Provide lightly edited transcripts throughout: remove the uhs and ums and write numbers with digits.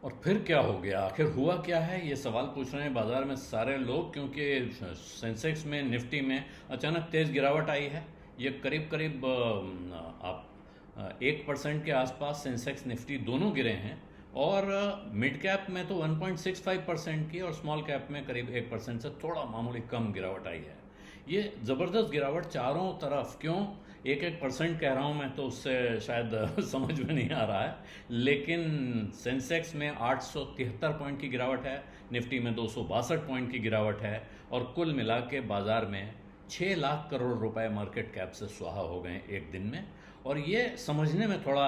और फिर क्या हो गया, आखिर हुआ क्या है, ये सवाल पूछ रहे हैं बाजार में सारे लोग, क्योंकि सेंसेक्स में, निफ्टी में अचानक तेज गिरावट आई है। ये करीब करीब आप 1% के आसपास सेंसेक्स निफ्टी दोनों गिरे हैं। और मिड कैप में तो 1.65% की, और स्मॉल कैप में करीब 1% से थोड़ा मामूली कम गिरावट आई है। ये ज़बरदस्त गिरावट चारों तरफ, क्यों 1-1% कह रहा हूँ मैं, तो उससे शायद समझ में नहीं आ रहा है, लेकिन सेंसेक्स में 873 पॉइंट की गिरावट है, निफ्टी में 262 पॉइंट की गिरावट है, और कुल मिला के बाजार में 6 लाख करोड़ रुपए मार्केट कैप से स्वाहा हो गए एक दिन में। और ये समझने में थोड़ा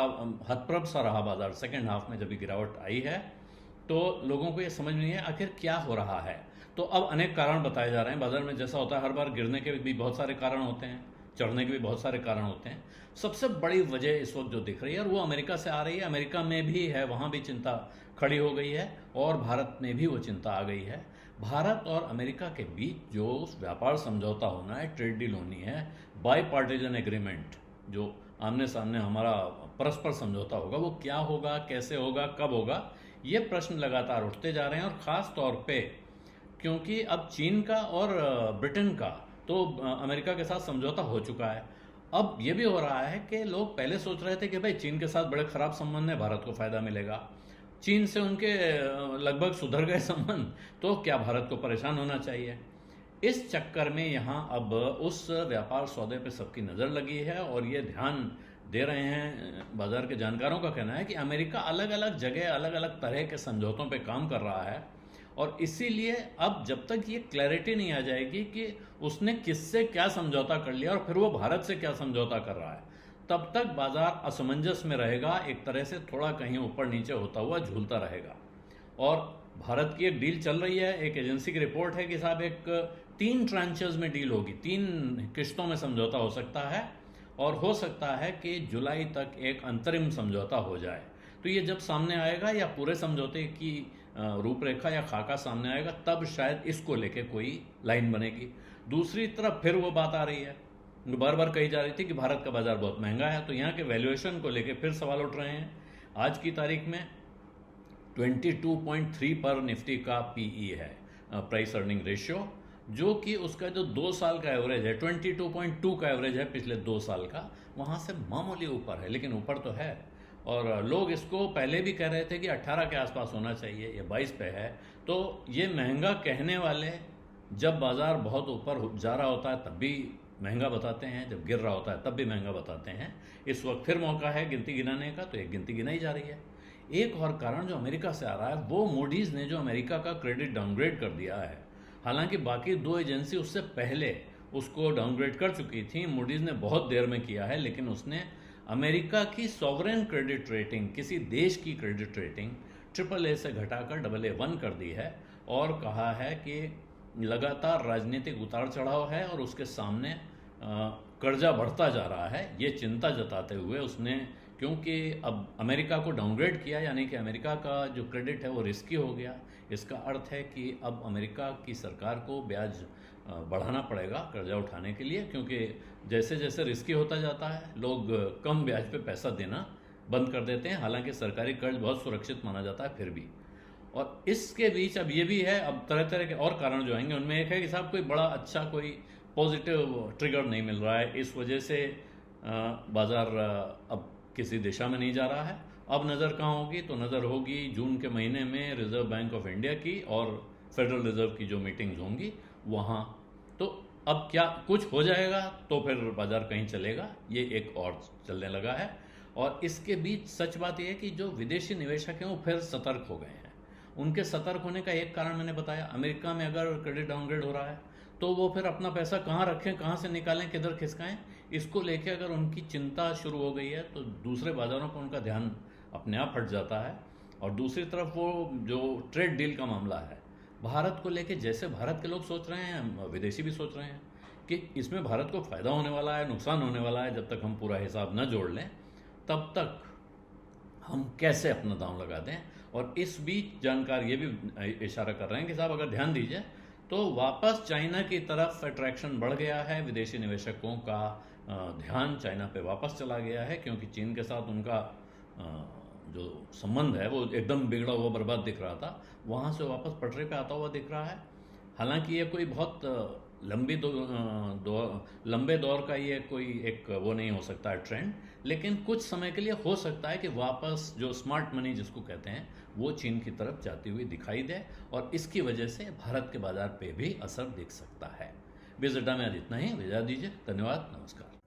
हतप्रभ सा रहा बाजार सेकेंड हाफ में, जब ये गिरावट आई है तो लोगों को ये समझ नहीं है आखिर क्या हो रहा है। तो अब अनेक कारण बताए जा रहे हैं बाजार में, जैसा होता है हर बार, गिरने के भी बहुत सारे कारण होते हैं, चढ़ने के भी बहुत सारे कारण होते हैं। सबसे बड़ी वजह इस वक्त जो दिख रही है, और वो अमेरिका से आ रही है, अमेरिका में भी है, वहाँ भी चिंता खड़ी हो गई है, और भारत में भी वो चिंता आ गई है। भारत और अमेरिका के बीच जो व्यापार समझौता होना है, ट्रेड डील होनी है, बाई पार्टीजन एग्रीमेंट, जो आमने सामने हमारा परस्पर समझौता होगा, वो क्या होगा, कैसे होगा, कब होगा, ये प्रश्न लगातार उठते जा रहे हैं। और ख़ास तौर पे क्योंकि अब चीन का और ब्रिटेन का तो अमेरिका के साथ समझौता हो चुका है। अब ये भी हो रहा है कि लोग पहले सोच रहे थे कि भाई चीन के साथ बड़े ख़राब संबंध है, भारत को फ़ायदा मिलेगा, चीन से उनके लगभग सुधर गए संबंध, तो क्या भारत को परेशान होना चाहिए। इस चक्कर में यहाँ अब उस व्यापार सौदे पे सबकी नज़र लगी है, और ये ध्यान दे रहे हैं, बाजार के जानकारों का कहना है कि अमेरिका अलग अलग जगह अलग अलग तरह के समझौतों पे काम कर रहा है। और इसीलिए अब जब तक ये क्लैरिटी नहीं आ जाएगी कि उसने किससे क्या समझौता कर लिया और फिर वो भारत से क्या समझौता कर रहा है, तब तक बाजार असमंजस में रहेगा, एक तरह से थोड़ा कहीं ऊपर नीचे होता हुआ झूलता रहेगा। और भारत की एक डील चल रही है, एक एजेंसी की रिपोर्ट है कि साहब एक 3 ट्रांचेस में डील होगी, 3 किश्तों में समझौता हो सकता है, और हो सकता है कि जुलाई तक एक अंतरिम समझौता हो जाए। तो ये जब सामने आएगा, या पूरे समझौते की रूपरेखा या खाका सामने आएगा, तब शायद इसको लेके कोई लाइन बनेगी। दूसरी तरफ फिर वो बात आ रही है, बार बार कही जा रही थी कि भारत का बाजार बहुत महंगा है, तो यहाँ के वैल्यूएशन को लेके फिर सवाल उठ रहे हैं। आज की तारीख में 22.3 पर निफ्टी का पीई है, प्राइस अर्निंग रेशियो, जो कि उसका जो 2 साल का एवरेज है 22.2 का एवरेज है पिछले 2 साल का, वहाँ से मामूली ऊपर है, लेकिन ऊपर तो है। और लोग इसको पहले भी कह रहे थे कि 18 के आसपास होना चाहिए, ये 22 पे है। तो ये महंगा कहने वाले जब बाजार बहुत ऊपर जा रहा होता है तब भी महंगा बताते हैं, जब गिर रहा होता है तब भी महंगा बताते हैं। इस वक्त फिर मौका है गिनती गिनाने का, तो एक गिनती गिनाई जा रही है। एक और कारण जो अमेरिका से आ रहा है, वो मूडीज़ ने जो अमेरिका का क्रेडिट डाउनग्रेड कर दिया है। हालांकि बाकी 2 एजेंसी उससे पहले उसको डाउनग्रेड कर चुकी थी, मूडीज़ ने बहुत देर में किया है, लेकिन उसने अमेरिका की सॉवरेन क्रेडिट रेटिंग, किसी देश की क्रेडिट रेटिंग AAA से घटाकर AA1 कर दी है, और कहा है कि लगातार राजनीतिक उतार चढ़ाव है और उसके सामने कर्जा बढ़ता जा रहा है। ये चिंता जताते हुए उसने, क्योंकि अब अमेरिका को डाउनग्रेड किया, यानी कि अमेरिका का जो क्रेडिट है वो रिस्की हो गया। इसका अर्थ है कि अब अमेरिका की सरकार को ब्याज बढ़ाना पड़ेगा कर्जा उठाने के लिए, क्योंकि जैसे जैसे रिस्की होता जाता है लोग कम ब्याज पे पैसा देना बंद कर देते हैं। हालांकि सरकारी कर्ज बहुत सुरक्षित माना जाता है फिर भी। और इसके बीच अब ये भी है, अब तरह तरह के और कारण जो आएंगे, उनमें एक है कि साहब कोई बड़ा अच्छा कोई पॉजिटिव ट्रिगर नहीं मिल रहा है, इस वजह से बाजार अब किसी दिशा में नहीं जा रहा है। अब नज़र कहाँ होगी, तो नज़र होगी जून के महीने में रिजर्व बैंक ऑफ इंडिया की और फेडरल रिजर्व की जो मीटिंग्स होंगी वहाँ। तो अब क्या कुछ हो जाएगा तो फिर बाजार कहीं चलेगा, ये एक और चलने लगा है। और इसके बीच सच बात यह है कि जो विदेशी निवेशक हैं वो फिर सतर्क हो गए हैं। उनके सतर्क होने का एक कारण मैंने बताया, अमेरिका में अगर क्रेडिट डाउनग्रेड हो रहा है तो वो फिर अपना पैसा कहाँ रखें, कहाँ से निकालें, किधर खिसकाएं, इसको लेके अगर उनकी चिंता शुरू हो गई है तो दूसरे बाजारों पर उनका ध्यान अपने आप हट जाता है। और दूसरी तरफ वो जो ट्रेड डील का मामला है, भारत को लेके जैसे भारत के लोग सोच रहे हैं, विदेशी भी सोच रहे हैं कि इसमें भारत को फ़ायदा होने वाला है, नुकसान होने वाला है। जब तक हम पूरा हिसाब न जोड़ लें तब तक हम कैसे अपना दांव लगा दें। और इस बीच जानकार ये भी इशारा कर रहे हैं कि साहब अगर ध्यान दीजिए तो वापस चाइना की तरफ अट्रैक्शन बढ़ गया है, विदेशी निवेशकों का ध्यान चाइना पे वापस चला गया है, क्योंकि चीन के साथ उनका जो संबंध है वो एकदम बिगड़ा हुआ बर्बाद दिख रहा था, वहाँ से वापस पटरी पे आता हुआ दिख रहा है। हालांकि ये कोई बहुत लंबे दौर का ये कोई एक वो नहीं हो सकता है ट्रेंड, लेकिन कुछ समय के लिए हो सकता है कि वापस जो स्मार्ट मनी जिसको कहते हैं वो चीन की तरफ जाती हुई दिखाई दे, और इसकी वजह से भारत के बाजार पे भी असर दिख सकता है। विजिटा में आज इतना ही, विदा दीजिए, धन्यवाद, नमस्कार।